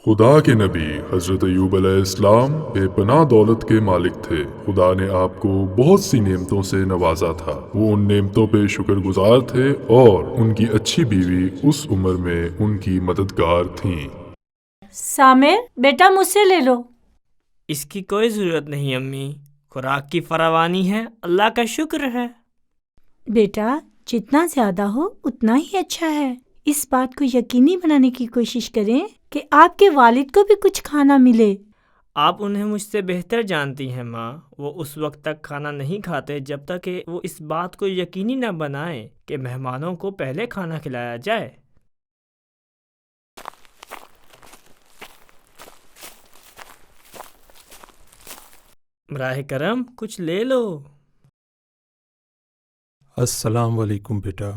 خدا کے نبی حضرت ایوب علیہ السلام بے پناہ دولت کے مالک تھے۔ خدا نے آپ کو بہت سی نعمتوں سے نوازا تھا۔ وہ ان نعمتوں پہ شکر گزار تھے اور ان کی اچھی بیوی اس عمر میں ان کی مددگار تھیں۔ سامر بیٹا مجھ سے لے لو۔ اس کی کوئی ضرورت نہیں امی، خوراک کی فراوانی ہے، اللہ کا شکر ہے۔ بیٹا جتنا زیادہ ہو اتنا ہی اچھا ہے۔ اس بات کو یقینی بنانے کی کوشش کریں کہ آپ کے والد کو بھی کچھ کھانا ملے۔ آپ انہیں مجھ سے بہتر جانتی ہیں ماں، وہ اس وقت تک کھانا نہیں کھاتے جب تک کہ وہ اس بات کو یقینی نہ بنائیں کہ مہمانوں کو پہلے کھانا کھلایا جائے۔ براہ کرم کچھ لے لو۔ السلام علیکم بیٹا۔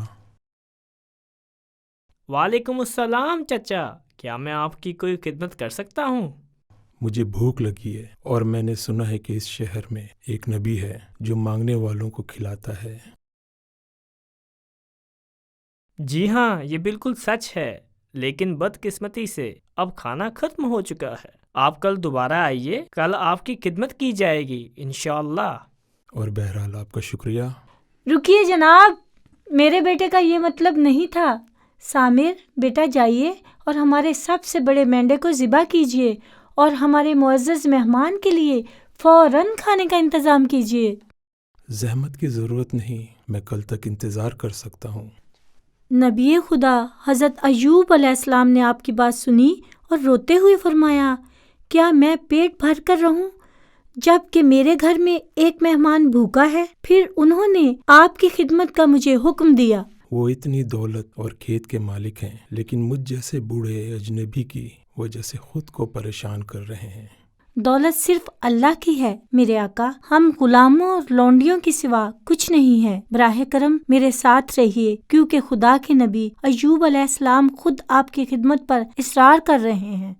وعلیکم السلام چچا، کیا میں آپ کی کوئی خدمت کر سکتا ہوں؟ مجھے بھوک لگی ہے اور میں نے سنا ہے کہ اس شہر میں ایک نبی ہے جو مانگنے والوں کو کھلاتا ہے۔ جی ہاں، یہ بالکل سچ ہے، لیکن بدقسمتی سے اب کھانا ختم ہو چکا ہے۔ آپ کل دوبارہ آئیے، کل آپ کی خدمت کی جائے گی انشاءاللہ۔ اور بہرحال آپ کا شکریہ۔ رکیے جناب، میرے بیٹے کا یہ مطلب نہیں تھا۔ سامر بیٹا جائیے اور ہمارے سب سے بڑے مینڈے کو ذبح کیجیے اور ہمارے معزز مہمان کے لیے فوراً کھانے کا انتظام کیجیے۔ زحمت کی ضرورت نہیں، میں کل تک انتظار کر سکتا ہوں۔ نبی خدا حضرت ایوب علیہ السلام نے آپ کی بات سنی اور روتے ہوئے فرمایا، کیا میں پیٹ بھر کر رہوں جب کہ میرے گھر میں ایک مہمان بھوکا ہے؟ پھر انہوں نے آپ کی خدمت کا مجھے حکم دیا۔ وہ اتنی دولت اور کھیت کے مالک ہیں، لیکن مجھ جیسے بوڑھے اجنبی کی وجہ سے خود کو پریشان کر رہے ہیں۔ دولت صرف اللہ کی ہے میرے آقا، ہم غلاموں اور لونڈیوں کی سوا کچھ نہیں ہے۔ براہ کرم میرے ساتھ رہیے، کیونکہ خدا کے نبی ایوب علیہ السلام خود آپ کی خدمت پر اصرار کر رہے ہیں۔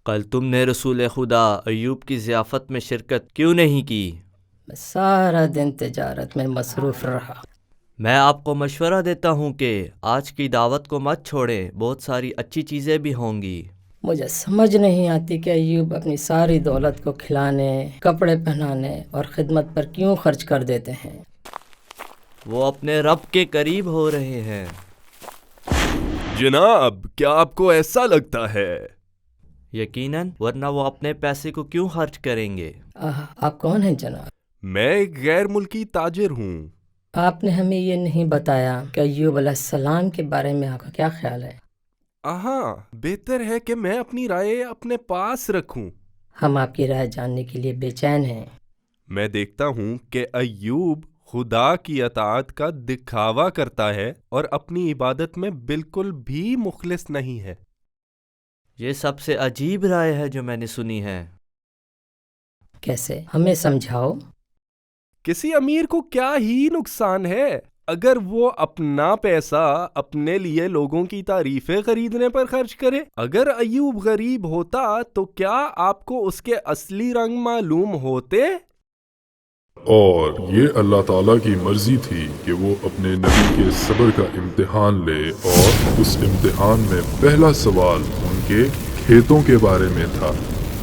کل تم نے رسول خدا ایوب کی ضیافت میں شرکت کیوں نہیں کی؟ میں سارا دن تجارت میں مصروف رہا۔ میں آپ کو مشورہ دیتا ہوں کہ آج کی دعوت کو مت چھوڑیں، بہت ساری اچھی چیزیں بھی ہوں گی۔ مجھے سمجھ نہیں آتی کہ ایوب اپنی ساری دولت کو کھلانے، کپڑے پہنانے اور خدمت پر کیوں خرچ کر دیتے ہیں۔ وہ اپنے رب کے قریب ہو رہے ہیں۔ جناب، کیا آپ کو ایسا لگتا ہے؟ یقیناً، ورنہ وہ اپنے پیسے کو کیوں خرچ کریں گے؟ آپ کون ہیں جناب؟ میں ایک غیر ملکی تاجر ہوں۔ آپ نے ہمیں یہ نہیں بتایا کہ ایوب علیہ السلام کے بارے میں آپ کا کیا خیال ہے؟ بہتر ہے کہ میں اپنی رائے اپنے پاس رکھوں۔ ہم آپ کی رائے جاننے کے لیے بے چین ہیں۔ میں دیکھتا ہوں کہ ایوب خدا کی اطاعت کا دکھاوا کرتا ہے اور اپنی عبادت میں بالکل بھی مخلص نہیں ہے۔ یہ سب سے عجیب رائے ہے جو میں نے سنی ہے۔ کیسے؟ ہمیں سمجھاؤ۔ کسی امیر کو کیا ہی نقصان ہے اگر وہ اپنا پیسہ اپنے لیے لوگوں کی تعریفیں خریدنے پر خرچ کرے؟ اگر ایوب غریب ہوتا تو کیا آپ کو اس کے اصلی رنگ معلوم ہوتے؟ اور یہ اللہ تعالیٰ کی مرضی تھی کہ وہ اپنے نبی کے صبر کا امتحان لے، اور اس امتحان میں پہلا سوال ان کے کھیتوں کے بارے میں تھا۔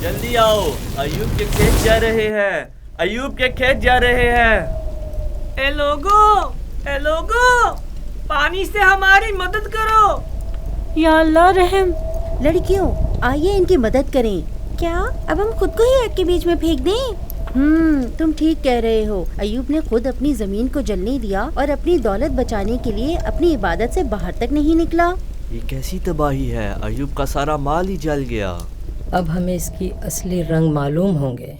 جلدی آؤ، ایوب کے کھیت جا رہے ہیں، ایوب کے کھیت جا رہے ہیں۔ اے لوگو، پانی سے ہماری مدد کرو۔ یا اللہ رحم۔ لڑکیوں آئیے ان کی مدد کریں۔ کیا اب ہم خود کو ہی آگ کے بیچ میں پھینک دیں؟ تم ٹھیک کہہ رہے ہو، ایوب نے خود اپنی زمین کو جلنے دیا اور اپنی دولت بچانے کے لیے اپنی عبادت سے باہر تک نہیں نکلا۔ یہ کیسی تباہی ہے، ایوب کا سارا مال ہی جل گیا۔ اب ہمیں اس کی اصلی رنگ معلوم ہوں گے۔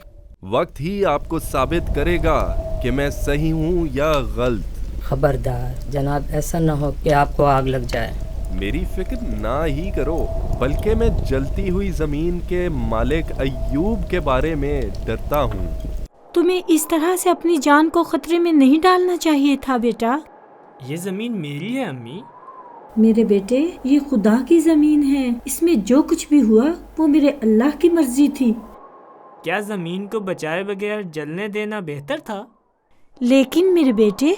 وقت ہی آپ کو ثابت کرے گا کہ میں صحیح ہوں یا غلط۔ خبردار جناب، ایسا نہ ہو کہ آپ کو آگ لگ جائے۔ میری فکر نہ ہی کرو، بلکہ میں جلتی ہوئی زمین کے مالک ایوب کے بارے میں ڈرتا ہوں۔ تمہیں اس طرح سے اپنی جان کو خطرے میں نہیں ڈالنا چاہیے تھا بیٹا۔ یہ زمین میری ہے امی۔ میرے بیٹے، یہ خدا کی زمین ہے، اس میں جو کچھ بھی ہوا وہ میرے اللہ کی مرضی تھی۔ کیا زمین کو بچائے بغیر جلنے دینا بہتر تھا؟ لیکن میرے بیٹے،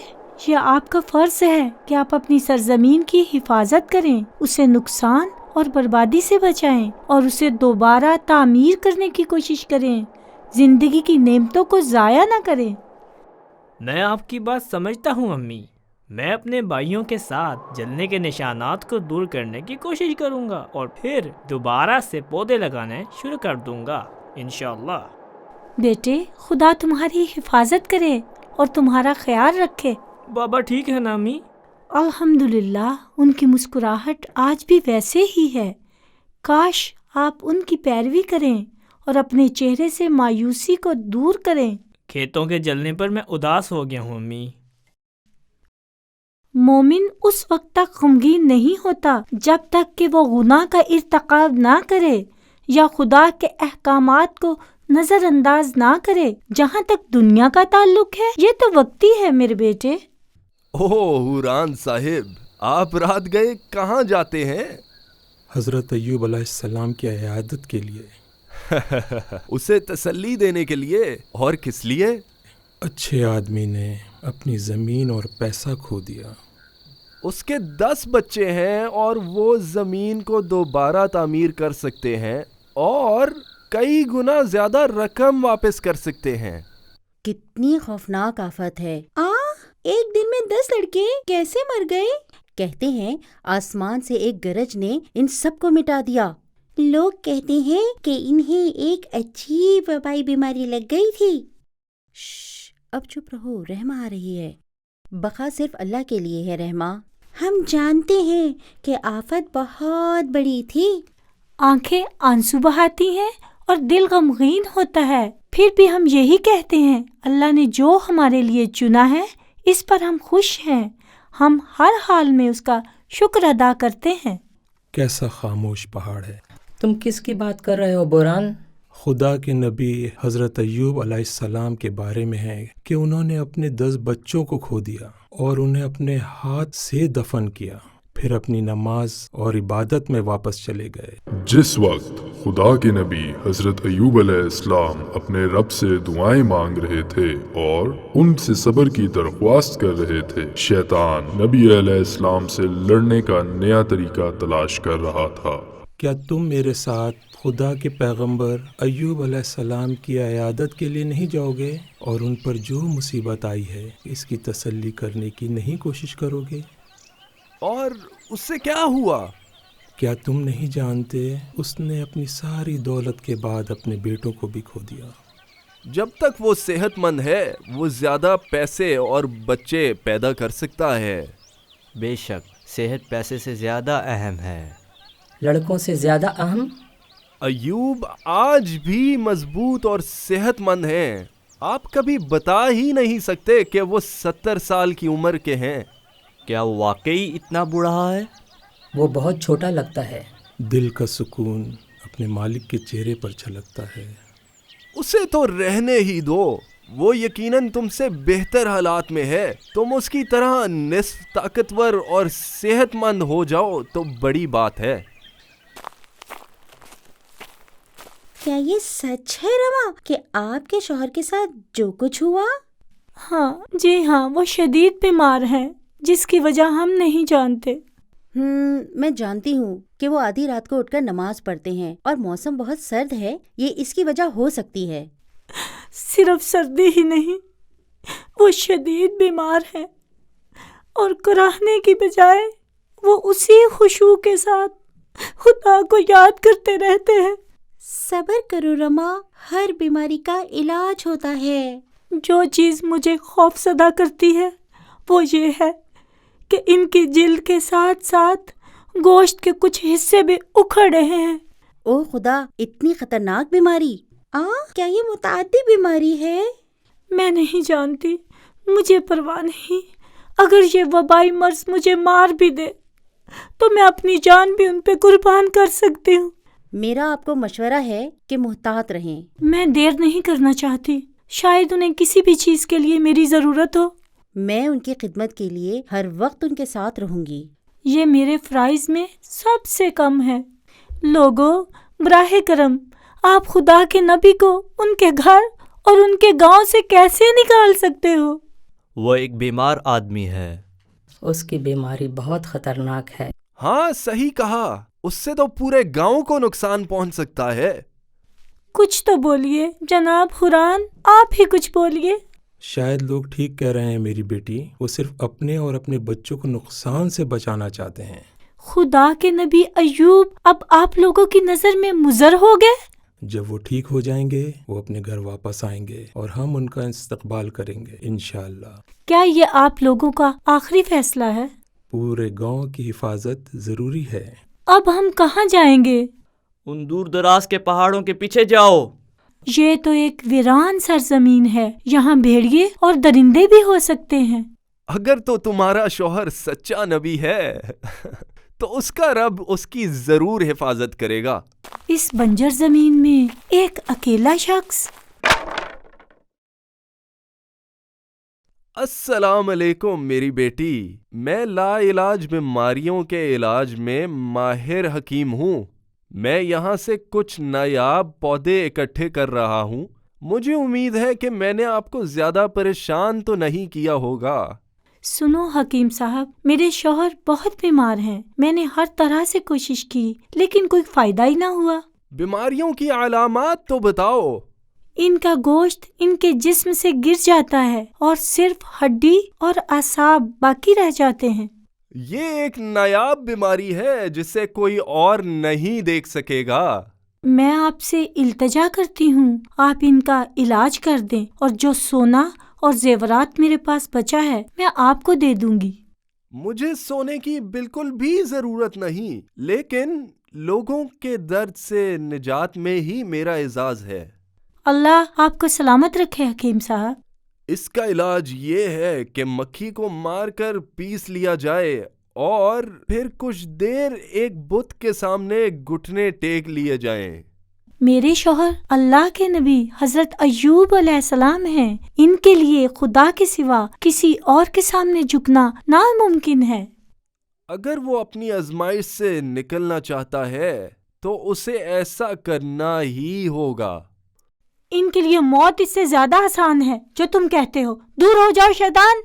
یہ آپ کا فرض ہے کہ آپ اپنی سرزمین کی حفاظت کریں، اسے نقصان اور بربادی سے بچائیں اور اسے دوبارہ تعمیر کرنے کی کوشش کریں۔ زندگی کی نعمتوں کو ضائع نہ کریں۔ میں آپ کی بات سمجھتا ہوں امی۔ میں اپنے بھائیوں کے ساتھ جلنے کے نشانات کو دور کرنے کی کوشش کروں گا اور پھر دوبارہ سے پودے لگانے شروع کر دوں گا انشاءاللہ۔ بیٹے، خدا تمہاری حفاظت کرے اور تمہارا خیال رکھے۔ بابا ٹھیک ہے نا امی؟ الحمدللہ، ان کی مسکراہٹ آج بھی ویسے ہی ہے۔ کاش آپ ان کی پیروی کریں اور اپنے چہرے سے مایوسی کو دور کریں۔ کھیتوں کے جلنے پر میں اداس ہو گیا ہوں امی۔ مومن اس وقت تک غمگین نہیں ہوتا جب تک کہ وہ گناہ کا ارتکاب نہ کرے یا خدا کے احکامات کو نظر انداز نہ کرے۔ جہاں تک دنیا کا تعلق ہے، یہ تو وقتی ہے میرے بیٹے۔ حوران صاحب، آپ رات گئے کہاں جاتے ہیں؟ حضرت ایوب علیہ السلام کی عیادت کے لیے۔ اسے تسلی دینے کے لیے؟ اور کس لیے؟ اچھے آدمی نے اپنی زمین اور پیسہ کھو دیا۔ اس کے 10 بچے ہیں اور وہ زمین کو دوبارہ تعمیر کر سکتے ہیں اور کئی گنا زیادہ رقم واپس کر سکتے ہیں۔ کتنی خوفناک آفت ہے۔ ایک دن میں 10 لڑکے کیسے مر گئے؟ کہتے ہیں آسمان سے ایک گرج نے ان سب کو مٹا دیا۔ لوگ کہتے ہیں کہ انہیں ایک عجیب وبائی بیماری لگ گئی تھی۔ اب چپ رہو، رحمہ آ رہی ہے۔ بقا صرف اللہ کے لیے ہے رحمہ۔ ہم جانتے ہیں کہ آفت بہت بڑی تھی۔ آنکھیں آنسو بہاتی ہیں اور دل غمگین ہوتا ہے، پھر بھی ہم یہی کہتے ہیں اللہ نے جو ہمارے لیے چنا ہے اس پر ہم خوش ہیں۔ ہم ہر حال میں اس کا شکر ادا کرتے ہیں۔ کیسا خاموش پہاڑ ہے۔ تم کس کی بات کر رہے ہو بوران؟ خدا کے نبی حضرت ایوب علیہ السلام کے بارے میں ہے کہ انہوں نے اپنے 10 بچوں کو کھو دیا اور انہیں اپنے ہاتھ سے دفن کیا، پھر اپنی نماز اور عبادت میں واپس چلے گئے۔ جس وقت خدا کے نبی حضرت ایوب علیہ السلام اپنے رب سے دعائیں مانگ رہے تھے اور ان سے صبر کی درخواست کر رہے تھے، شیطان نبی علیہ السلام سے لڑنے کا نیا طریقہ تلاش کر رہا تھا۔ کیا تم میرے ساتھ خدا کے پیغمبر ایوب علیہ السلام کی عیادت کے لیے نہیں جاؤ گے اور ان پر جو مصیبت آئی ہے اس کی تسلی کرنے کی نہیں کوشش کرو گے؟ اور اس سے کیا ہوا؟ کیا تم نہیں جانتے اس نے اپنی ساری دولت کے بعد اپنے بیٹوں کو بھی کھو دیا؟ جب تک وہ صحت مند ہے وہ زیادہ پیسے اور بچے پیدا کر سکتا ہے۔ بے شک صحت پیسے سے زیادہ اہم ہے۔ لڑکوں سے زیادہ اہم؟ ایوب آج بھی مضبوط اور صحت مند ہیں۔ آپ کبھی بتا ہی نہیں سکتے کہ وہ 70 سال کی عمر کے ہیں۔ کیا وہ واقعی اتنا بوڑھا ہے؟ وہ بہت چھوٹا لگتا ہے۔ دل کا سکون اپنے مالک کے چہرے پر چھلکتا ہے۔ اسے تو رہنے ہی دو، وہ یقیناً تم سے بہتر حالات میں ہے۔ تم اس کی طرح نصف طاقتور اور صحت مند ہو جاؤ تو بڑی بات ہے۔ کیا یہ سچ ہے رما کہ آپ کے شوہر کے ساتھ جو کچھ ہوا؟ ہاں جی ہاں، وہ شدید بیمار ہیں جس کی وجہ ہم نہیں جانتے۔ میں جانتی ہوں کہ وہ آدھی رات کو اٹھ کر نماز پڑھتے ہیں اور موسم بہت سرد ہے، یہ اس کی وجہ ہو سکتی ہے۔ صرف سردی ہی نہیں، وہ شدید بیمار ہے اور کراہنے کی بجائے وہ اسی خشوع کے ساتھ خدا کو یاد کرتے رہتے ہیں۔ صبر کرو رما، ہر بیماری کا علاج ہوتا ہے۔ جو چیز مجھے خوف زدہ کرتی ہے وہ یہ ہے کہ ان کی جلد کے ساتھ ساتھ گوشت کے کچھ حصے بھی اکھڑ رہے ہیں۔ او خدا، اتنی خطرناک بیماری! کیا یہ متعدی بیماری ہے؟ میں نہیں جانتی، مجھے پرواہ نہیں۔ اگر یہ وبائی مرض مجھے مار بھی دے تو میں اپنی جان بھی ان پہ قربان کر سکتی ہوں۔ میرا آپ کو مشورہ ہے کہ محتاط رہیں۔ میں دیر نہیں کرنا چاہتی، شاید انہیں کسی بھی چیز کے لیے میری ضرورت ہو۔ میں ان کی خدمت کے لیے ہر وقت ان کے ساتھ رہوں گی۔ یہ میرے فرائض میں سب سے کم ہے۔ لوگوں، براہ کرم آپ خدا کے نبی کو ان کے گھر اور ان کے گاؤں سے کیسے نکال سکتے ہو؟ وہ ایک بیمار آدمی ہے۔ اس کی بیماری بہت خطرناک ہے۔ ہاں صحیح کہا، اس سے تو پورے گاؤں کو نقصان پہنچ سکتا ہے۔ کچھ تو بولیے جناب حران، آپ ہی کچھ بولیے۔ شاید لوگ ٹھیک کہہ رہے ہیں میری بیٹی، وہ صرف اپنے اور اپنے بچوں کو نقصان سے بچانا چاہتے ہیں۔ خدا کے نبی ایوب اب آپ لوگوں کی نظر میں مضر ہو گئے؟ جب وہ ٹھیک ہو جائیں گے وہ اپنے گھر واپس آئیں گے اور ہم ان کا استقبال کریں گے انشاءاللہ۔ کیا یہ آپ لوگوں کا آخری فیصلہ ہے؟ پورے گاؤں کی حفاظت ضروری ہے۔ اب ہم کہاں جائیں گے؟ ان دور دراز کے پہاڑوں کے پیچھے جاؤ۔ یہ تو ایک ویران سرزمین ہے، یہاں بھیڑیے اور درندے بھی ہو سکتے ہیں۔ اگر تو تمہارا شوہر سچا نبی ہے تو اس کا رب اس کی ضرور حفاظت کرے گا۔ اس بنجر زمین میں ایک اکیلا شخص۔ السلام علیکم میری بیٹی، میں لا علاج بیماریوں کے علاج میں ماہر حکیم ہوں۔ میں یہاں سے کچھ نایاب پودے اکٹھے کر رہا ہوں۔ مجھے امید ہے کہ میں نے آپ کو زیادہ پریشان تو نہیں کیا ہوگا۔ سنو حکیم صاحب، میرے شوہر بہت بیمار ہیں، میں نے ہر طرح سے کوشش کی لیکن کوئی فائدہ ہی نہ ہوا۔ بیماریوں کی علامات تو بتاؤ۔ ان کا گوشت ان کے جسم سے گر جاتا ہے اور صرف ہڈی اور اعصاب باقی رہ جاتے ہیں۔ یہ ایک نایاب بیماری ہے جسے کوئی اور نہیں دیکھ سکے گا۔ میں آپ سے التجا کرتی ہوں، آپ ان کا علاج کر دیں اور جو سونا اور زیورات میرے پاس بچا ہے میں آپ کو دے دوں گی۔ مجھے سونے کی بالکل بھی ضرورت نہیں، لیکن لوگوں کے درد سے نجات میں ہی میرا اعزاز ہے۔ اللہ آپ کو سلامت رکھے حکیم صاحب۔ اس کا علاج یہ ہے کہ مکھی کو مار کر پیس لیا جائے اور پھر کچھ دیر ایک بت کے سامنے گھٹنے ٹیک لیے جائیں۔ میرے شوہر اللہ کے نبی حضرت ایوب علیہ السلام ہیں، ان کے لیے خدا کے سوا کسی اور کے سامنے جھکنا ناممکن ہے۔ اگر وہ اپنی آزمائش سے نکلنا چاہتا ہے تو اسے ایسا کرنا ہی ہوگا۔ ان کے لیے موت اس سے زیادہ آسان ہے جو تم کہتے ہو۔ دور ہو جاؤ شیطان۔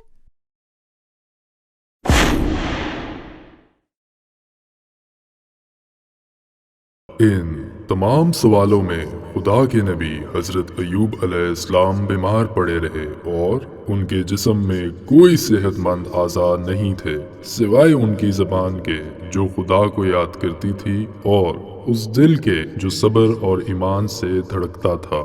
ان تمام سوالوں میں خدا کے نبی حضرت ایوب علیہ السلام بیمار پڑے رہے اور ان کے جسم میں کوئی صحت مند اعضاء نہیں تھے سوائے ان کی زبان کے جو خدا کو یاد کرتی تھی اور اس دل کے جو صبر اور ایمان سے دھڑکتا تھا۔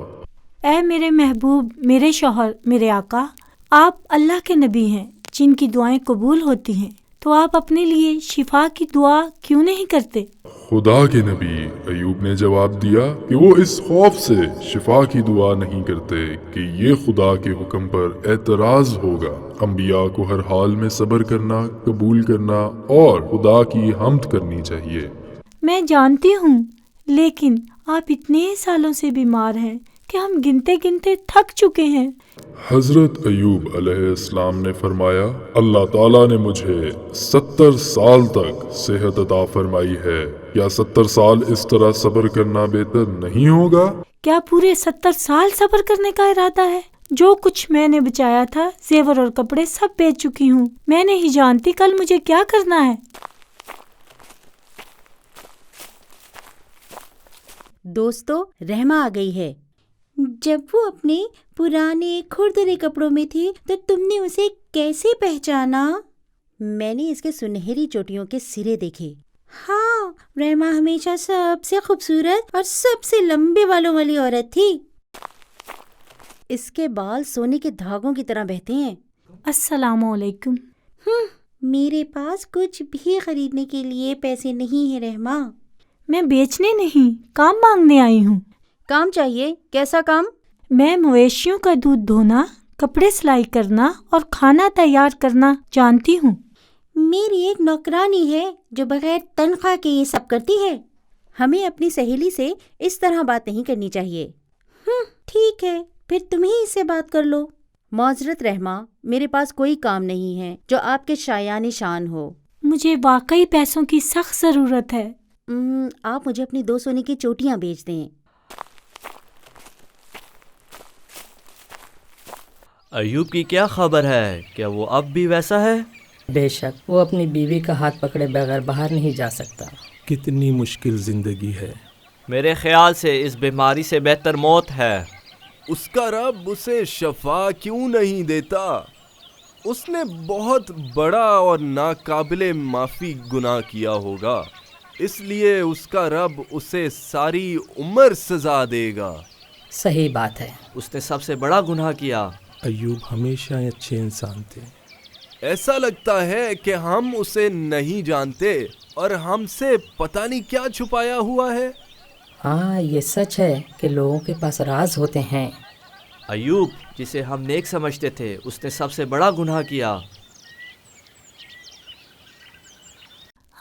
اے میرے محبوب، میرے شوہر، میرے آقا، آپ اللہ کے نبی ہیں جن کی دعائیں قبول ہوتی ہیں، تو آپ اپنے لیے شفا کی دعا کیوں نہیں کرتے؟ خدا کے نبی ایوب نے جواب دیا کہ وہ اس خوف سے شفا کی دعا نہیں کرتے کہ یہ خدا کے حکم پر اعتراض ہوگا۔ انبیاء کو ہر حال میں صبر کرنا، قبول کرنا اور خدا کی حمد کرنی چاہیے۔ میں جانتی ہوں، لیکن آپ اتنے سالوں سے بیمار ہیں کہ ہم گنتے گنتے تھک چکے ہیں۔ حضرت ایوب علیہ السلام نے فرمایا، اللہ تعالیٰ نے مجھے 70 سال تک صحت عطا فرمائی ہے، کیا 70 سال اس طرح صبر کرنا بہتر نہیں ہوگا؟ کیا پورے 70 سال صبر کرنے کا ارادہ ہے؟ جو کچھ میں نے بچایا تھا، زیور اور کپڑے سب بیچ چکی ہوں، میں نہیں جانتی کل مجھے کیا کرنا ہے۔ دوستو، رحمہ آ گئی ہے۔ جب وہ اپنے پرانے کھردرے کپڑوں میں تھی تو تم نے اسے کیسے پہچانا؟ میں نے اس کے سنہری چوٹیوں کے سرے دیکھے۔ ہاں، رحمہ ہمیشہ سب سے خوبصورت اور سب سے لمبے بالوں والی عورت تھی۔ اس کے بال سونے کے دھاگوں کی طرح بہتے ہیں۔ السلام علیکم۔ میرے پاس کچھ بھی خریدنے کے لیے پیسے نہیں ہیں رحمہ۔ میں بیچنے نہیں، کام مانگنے آئی ہوں۔ کام چاہیے؟ کیسا کام؟ میں مویشیوں کا دودھ دھونا، کپڑے سلائی کرنا اور کھانا تیار کرنا جانتی ہوں۔ میری ایک نوکرانی ہے جو بغیر تنخواہ کے یہ سب کرتی ہے۔ ہمیں اپنی سہیلی سے اس طرح بات نہیں کرنی چاہیے۔ ٹھیک ہے، پھر تم ہی اس سے بات کر لو۔ معذرت رحمہ، میرے پاس کوئی کام نہیں ہے جو آپ کے شایان شان ہو۔ مجھے واقعی پیسوں کی سخت ضرورت ہے۔ آپ مجھے اپنی 2 سونے کی چوٹیاں بیچ دیں۔ ایوب کی کیا خبر ہے؟ کیا وہ اب بھی ویسا ہے؟ بے شک وہ اپنی بیوی کا ہاتھ پکڑے بغیر باہر نہیں جا سکتا۔ کتنی مشکل زندگی ہے۔ میرے خیال سے اس بیماری سے بہتر موت ہے۔ اس کا رب اسے شفا کیوں نہیں دیتا؟ اس نے بہت بڑا اور ناقابل معافی گناہ کیا ہوگا، اس لیے اس کا رب اسے ساری عمر سزا دے گا۔ صحیح بات ہے۔ اس نے سب سے بڑا گناہ کیا۔ ایوب ہمیشہ اچھے انسان تھے۔ ایسا لگتا ہے کہ ہم اسے نہیں جانتے اور ہم سے پتہ نہیں کیا چھپایا ہوا ہے۔ ہاں، یہ سچ ہے کہ لوگوں کے پاس راز ہوتے ہیں۔ ایوب جسے ہم نیک سمجھتے تھے، اس نے سب سے بڑا گناہ کیا۔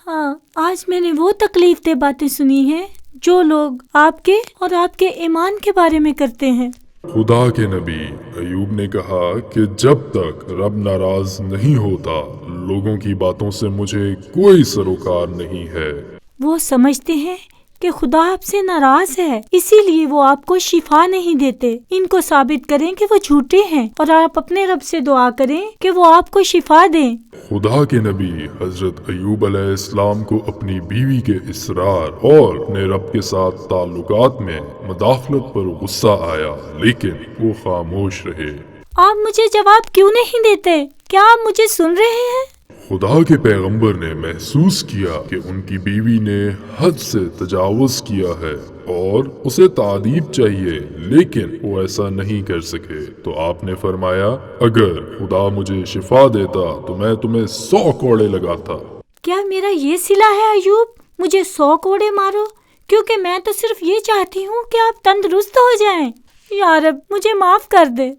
ہاں، آج میں نے وہ تکلیف دہ باتیں سنی ہیں جو لوگ آپ کے اور آپ کے ایمان کے بارے میں کرتے ہیں۔ خدا کے نبی ایوب نے کہا کہ جب تک رب ناراض نہیں ہوتا لوگوں کی باتوں سے مجھے کوئی سروکار نہیں ہے۔ وہ سمجھتے ہیں کہ خدا آپ سے ناراض ہے، اسی لیے وہ آپ کو شفا نہیں دیتے۔ ان کو ثابت کریں کہ وہ جھوٹے ہیں اور آپ اپنے رب سے دعا کریں کہ وہ آپ کو شفا دیں۔ خدا کے نبی حضرت ایوب علیہ السلام کو اپنی بیوی کے اصرار اور اپنے رب کے ساتھ تعلقات میں مداخلت پر غصہ آیا، لیکن وہ خاموش رہے۔ آپ مجھے جواب کیوں نہیں دیتے؟ کیا آپ مجھے سن رہے ہیں؟ خدا کے پیغمبر نے محسوس کیا کہ ان کی بیوی نے حد سے تجاوز کیا ہے اور اسے تعذیب چاہیے، لیکن وہ ایسا نہیں کر سکے۔ تو آپ نے فرمایا، اگر خدا مجھے شفا دیتا تو میں تمہیں 100 کوڑے لگاتا۔ کیا میرا یہ صلہ ہے ایوب؟ مجھے 100 کوڑے مارو، کیونکہ میں تو صرف یہ چاہتی ہوں کہ آپ تندرست ہو جائیں۔ یا رب مجھے معاف کر دے۔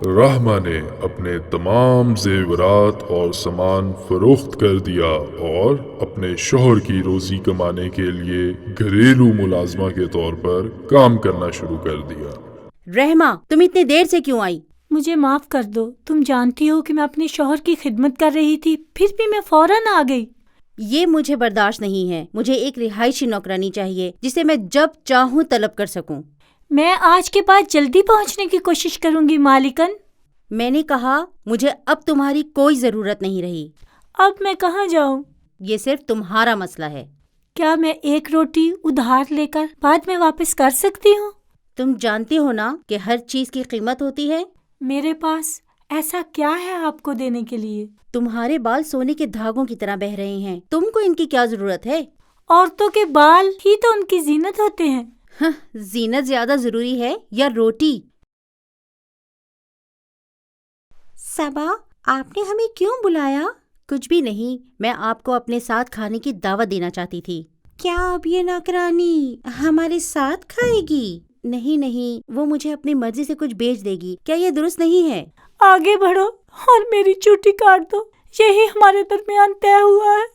رحمہ نے اپنے تمام زیورات اور سامان فروخت کر دیا اور اپنے شوہر کی روزی کمانے کے لیے گھریلو ملازمہ کے طور پر کام کرنا شروع کر دیا۔ رحمہ، تم اتنی دیر سے کیوں آئی؟ مجھے معاف کر دو، تم جانتی ہو کہ میں اپنے شوہر کی خدمت کر رہی تھی، پھر بھی میں فوراً آ گئی۔ یہ مجھے برداشت نہیں ہے۔ مجھے ایک رہائشی نوکرانی چاہیے جسے میں جب چاہوں طلب کر سکوں۔ میں آج کے بعد جلدی پہنچنے کی کوشش کروں گی مالکن۔ میں نے کہا مجھے اب تمہاری کوئی ضرورت نہیں رہی۔ اب میں کہاں جاؤں؟ یہ صرف تمہارا مسئلہ ہے۔ کیا میں ایک روٹی ادھار لے کر بعد میں واپس کر سکتی ہوں؟ تم جانتے ہو نا کہ ہر چیز کی قیمت ہوتی ہے۔ میرے پاس ایسا کیا ہے آپ کو دینے کے لیے؟ تمہارے بال سونے کے دھاگوں کی طرح بہہ رہے ہیں، تم کو ان کی کیا ضرورت ہے؟ عورتوں کے بال ہی تو ان کی زینت ہوتے ہیں۔ زینت زیادہ ضروری ہے یا روٹی؟ صبا، آپ نے ہمیں کیوں بلایا؟ کچھ بھی نہیں، میں آپ کو اپنے ساتھ کھانے کی دعوت دینا چاہتی تھی۔ کیا اب یہ نوکرانی ہمارے ساتھ کھائے گی؟ نہیں، وہ مجھے اپنی مرضی سے کچھ بیچ دے گی۔ کیا یہ درست نہیں ہے؟ آگے بڑھو اور میری چوٹی کاٹ دو، یہی ہمارے درمیان طے ہوا ہے۔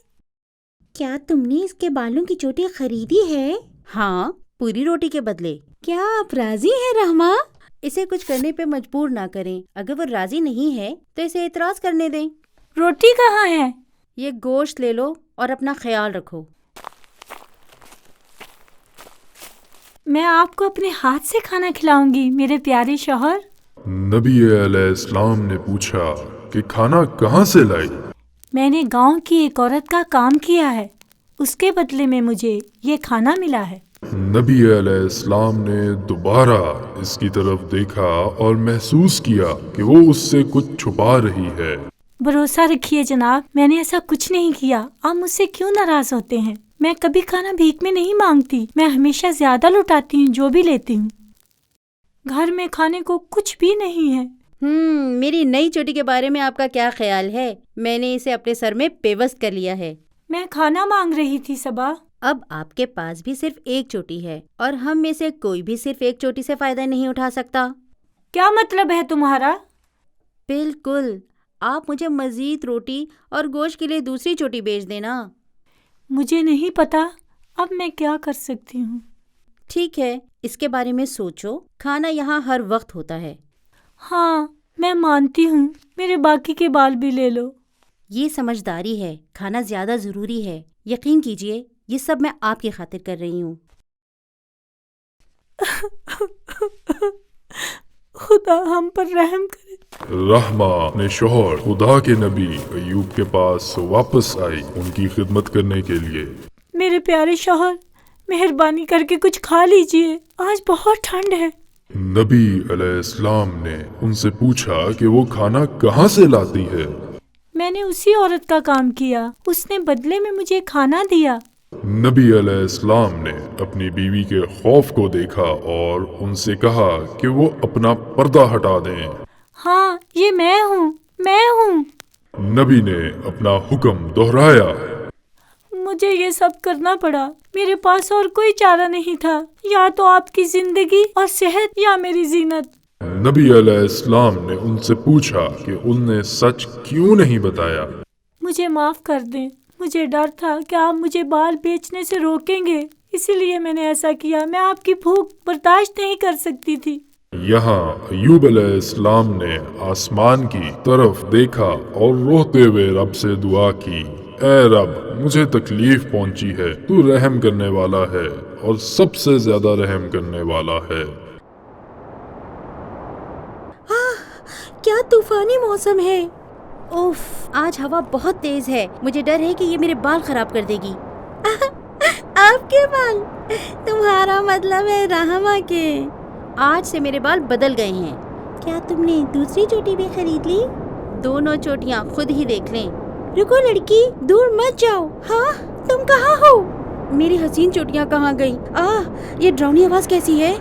کیا تم نے اس کے بالوں کی چوٹی خریدی ہے؟ ہاں، پوری روٹی کے بدلے۔ کیا آپ راضی ہیں رحمہ؟ اسے کچھ کرنے پہ مجبور نہ کریں۔ اگر وہ راضی نہیں ہے تو اسے اعتراض کرنے دیں۔ روٹی کہاں ہے؟ یہ گوشت لے لو اور اپنا خیال رکھو۔ میں آپ کو اپنے ہاتھ سے کھانا کھلاؤں گی میرے پیارے شوہر۔ نبی علیہ السلام نے پوچھا کہ کھانا کہاں سے لائی؟ میں نے گاؤں کی ایک عورت کا کام کیا ہے، اس کے بدلے میں مجھے یہ کھانا ملا ہے۔ نبی علیہ السلام نے دوبارہ اس کی طرف دیکھا اور محسوس کیا کہ وہ اس سے کچھ چھپا رہی ہے۔ بھروسہ رکھیے جناب، میں نے ایسا کچھ نہیں کیا۔ آپ مجھ سے کیوں ناراض ہوتے ہیں؟ میں کبھی کھانا بھیک میں نہیں مانگتی، میں ہمیشہ زیادہ لوٹاتی ہوں جو بھی لیتی ہوں۔ گھر میں کھانے کو کچھ بھی نہیں ہے۔ میری نئی چوٹی کے بارے میں آپ کا کیا خیال ہے؟ میں نے اسے اپنے سر میں پیوست کر لیا ہے۔ میں کھانا مانگ رہی تھی صبا۔ اب آپ کے پاس بھی صرف ایک چوٹی ہے اور ہم میں سے کوئی بھی صرف ایک چوٹی سے فائدہ نہیں اٹھا سکتا۔ کیا مطلب ہے تمہارا؟ بالکل، آپ مجھے مزید روٹی اور گوشت کے لیے دوسری چوٹی بیچ دینا۔ مجھے نہیں پتا اب میں کیا کر سکتی ہوں۔ ٹھیک ہے، اس کے بارے میں سوچو۔ کھانا یہاں ہر وقت ہوتا ہے۔ ہاں میں مانتی ہوں، میرے باقی کے بال بھی لے لو۔ یہ سمجھداری ہے، کھانا زیادہ ضروری ہے۔ یقین کیجئے یہ سب میں آپ کی خاطر کر رہی ہوں۔ خدا ہم پر رحم کرے۔ رحمہ اپنے شوہر خدا کے نبی ایوب کے پاس واپس آئی ان کی خدمت کرنے کے لیے۔ میرے پیارے شوہر، مہربانی کر کے کچھ کھا لیجئے، آج بہت ٹھنڈ ہے۔ نبی علیہ السلام نے ان سے پوچھا کہ وہ کھانا کہاں سے لاتی ہے۔ میں نے اسی عورت کا کام کیا، اس نے بدلے میں مجھے کھانا دیا۔ نبی علیہ السلام نے اپنی بیوی کے خوف کو دیکھا اور ان سے کہا کہ وہ اپنا پردہ ہٹا دیں۔ ہاں، یہ میں ہوں۔ نبی نے اپنا حکم دہرایا۔ مجھے یہ سب کرنا پڑا، میرے پاس اور کوئی چارہ نہیں تھا، یا تو آپ کی زندگی اور صحت یا میری زینت۔ نبی علیہ السلام نے ان سے پوچھا کہ ان نے سچ کیوں نہیں بتایا۔ مجھے معاف کر دیں، مجھے ڈر تھا کہ آپ مجھے بال بیچنے سے روکیں گے، اسی لیے میں نے ایسا کیا، میں آپ کی بھوک برداشت نہیں کر سکتی تھی۔ یہاں ایوب علیہ السلام نے آسمان کی طرف دیکھا اور روتے ہوئے رب سے دعا کی، اے رب، مجھے تکلیف پہنچی ہے، تو رحم کرنے والا ہے اور سب سے زیادہ رحم کرنے والا ہے۔ کیا طوفانی موسم ہے! اوف، آج ہوا بہت تیز ہے، مجھے ڈر ہے کہ یہ میرے بال خراب کر دے گی۔ آپ کے بال؟ تمہارا مطلب ہے رحمہ کے۔ آج سے میرے بال بدل گئے ہیں۔ کیا تم نے دوسری چوٹی بھی خرید لی؟ دونوں چوٹیاں خود ہی دیکھ لیں۔ رکو لڑکی، دور مت جاؤ۔ ہاں، تم کہاں ہو؟ میری حسین چوٹیاں کہاں گئیں؟ یہ ڈراؤنی آواز کیسی ہے؟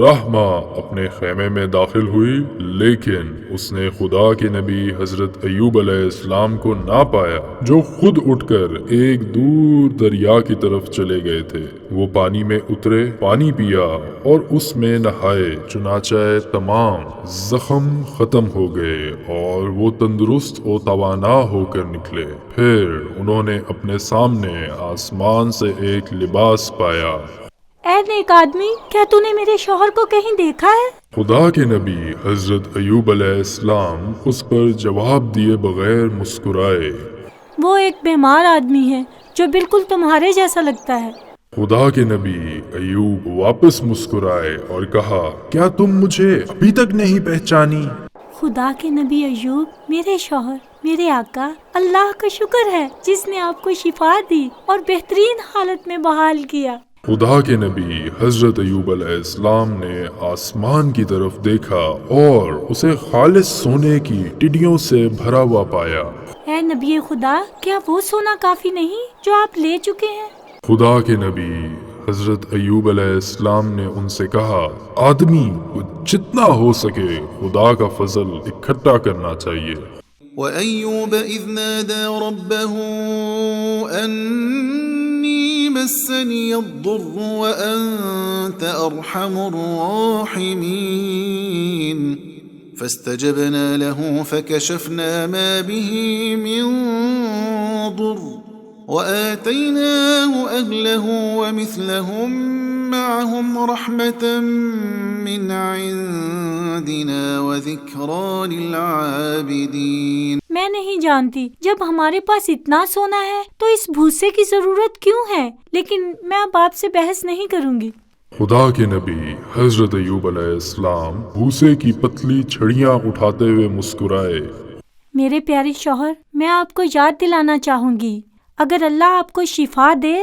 رحمہ اپنے خیمے میں داخل ہوئی، لیکن اس نے خدا کے نبی حضرت ایوب علیہ السلام کو نہ پایا، جو خود اٹھ کر ایک دور دریا کی طرف چلے گئے تھے۔ وہ پانی میں اترے، پانی پیا اور اس میں نہائے، چنانچہ تمام زخم ختم ہو گئے اور وہ تندرست و توانا ہو کر نکلے۔ پھر انہوں نے اپنے سامنے آسمان سے ایک لباس پایا۔ اے نیک آدمی، کیا تو نے میرے شوہر کو کہیں دیکھا ہے؟ خدا کے نبی حضرت ایوب علیہ السلام اس پر جواب دیے بغیر مسکرائے۔ وہ ایک بیمار آدمی ہے جو بالکل تمہارے جیسا لگتا ہے۔ خدا کے نبی ایوب واپس مسکرائے اور کہا، کیا تم مجھے ابھی تک نہیں پہچانی؟ خدا کے نبی ایوب، میرے شوہر، میرے آقا، اللہ کا شکر ہے جس نے آپ کو شفا دی اور بہترین حالت میں بحال کیا۔ خدا کے نبی حضرت ایوب علیہ السلام نے آسمان کی طرف دیکھا اور اسے خالص سونے کی ٹڈیوں سے بھرا ہوا پایا۔ اے نبی خدا، کیا وہ سونا کافی نہیں جو آپ لے چکے ہیں؟ خدا کے نبی حضرت ایوب علیہ السلام نے ان سے کہا، آدمی کو جتنا ہو سکے خدا کا فضل اکٹھا کرنا چاہیے۔ وَأَيُّوبَ إِذْ نَادَى رَبَّهُ أَنِّي مَسَّنِيَ الضُّرُّ وَأَنْتَ أَرْحَمُ الرَّاحِمِينَ فَاسْتَجَبْنَا لَهُ فَكَشَفْنَا مَا بِهِ مِنْ ضُرٍّ وَآتَيْنَاهُ أَهْلَهُ وَمِثْلَهُمْ مَعَهُمْ رَحْمَةً مِّنْ عِنْدِنَا وَذِكْرَىٰ لِلْعَابِدِينَ۔ میں نہیں جانتی، جب ہمارے پاس اتنا سونا ہے تو اس بھوسے کی ضرورت کیوں ہے، لیکن میں اب آپ سے بحث نہیں کروں گی۔ خدا کے نبی حضرت ایوب علیہ السلام بھوسے کی پتلی چھڑیاں اٹھاتے ہوئے مسکرائے۔ میرے پیارے شوہر، میں آپ کو یاد دلانا چاہوں گی، اگر اللہ آپ کو شفا دے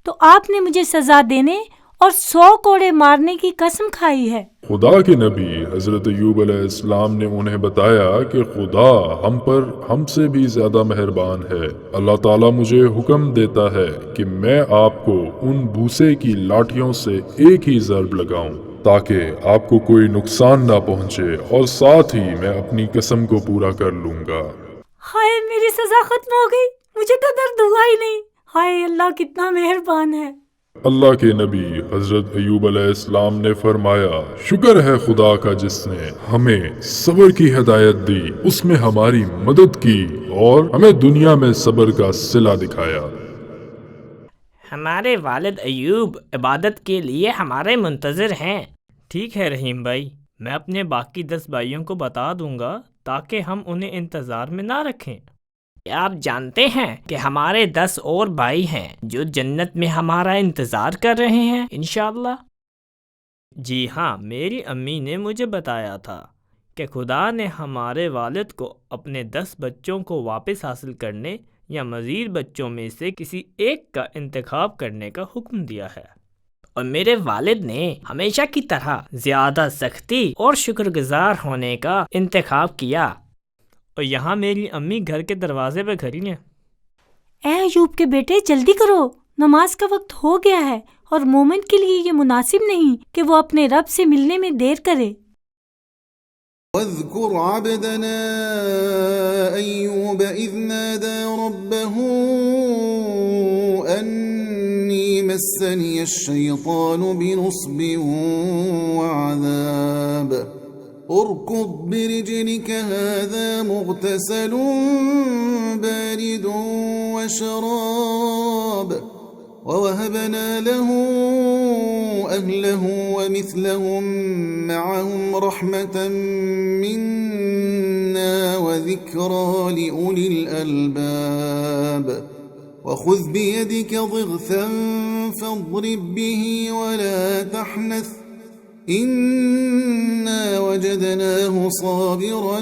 تو آپ نے مجھے سزا دینے اور 100 کوڑے مارنے کی قسم کھائی ہے۔ خدا کے نبی حضرت ایوب علیہ السلام نے انہیں بتایا کہ خدا ہم پر ہم سے بھی زیادہ مہربان ہے۔ اللہ تعالیٰ مجھے حکم دیتا ہے کہ میں آپ کو ان بھوسے کی لاٹھیوں سے ایک ہی ضرب لگاؤں تاکہ آپ کو کوئی نقصان نہ پہنچے، اور ساتھ ہی میں اپنی قسم کو پورا کر لوں گا۔ ہائے، میری سزا ختم ہو گئی، مجھے تو درد ہوا ہی نہیں۔ ہائے، اللہ کتنا مہربان ہے۔ اللہ کے نبی حضرت ایوب علیہ السلام نے فرمایا، شکر ہے خدا کا جس نے ہمیں صبر کی ہدایت دی، اس میں ہماری مدد کی اور ہمیں دنیا میں صبر کا صلہ دکھایا۔ ہمارے والد ایوب عبادت کے لیے ہمارے منتظر ہیں۔ ٹھیک ہے رحیم بھائی، میں اپنے باقی 10 بھائیوں کو بتا دوں گا تاکہ ہم انہیں انتظار میں نہ رکھیں۔ کیا آپ جانتے ہیں کہ ہمارے 10 اور بھائی ہیں جو جنت میں ہمارا انتظار کر رہے ہیں انشاءاللہ؟ جی ہاں، میری امی نے مجھے بتایا تھا کہ خدا نے ہمارے والد کو اپنے 10 بچوں کو واپس حاصل کرنے یا مزید بچوں میں سے کسی ایک کا انتخاب کرنے کا حکم دیا ہے، اور میرے والد نے ہمیشہ کی طرح زیادہ سختی اور شکر گزار ہونے کا انتخاب کیا۔ اور یہاں میری امی گھر کے دروازے پہ کھڑی ہیں۔ اے ایوب کے بیٹے، جلدی کرو، نماز کا وقت ہو گیا ہے، اور مومن کے لیے یہ مناسب نہیں کہ وہ اپنے رب سے ملنے میں دیر کرے۔ واذكر عبدنا أيوب إذ نادى ربه أني مسني الشيطان بنصب وعذاب اركض برجلك هذا مغتسل بارد وشراب ووهبنا له أهله ومثلهم معهم رحمة منا وذكرى لأولي الألباب وخذ بيدك ضغثا فاضرب به ولا تحنث إنا وجدناه صابرا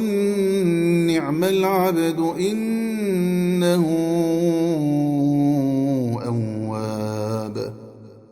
نعم العبد إنه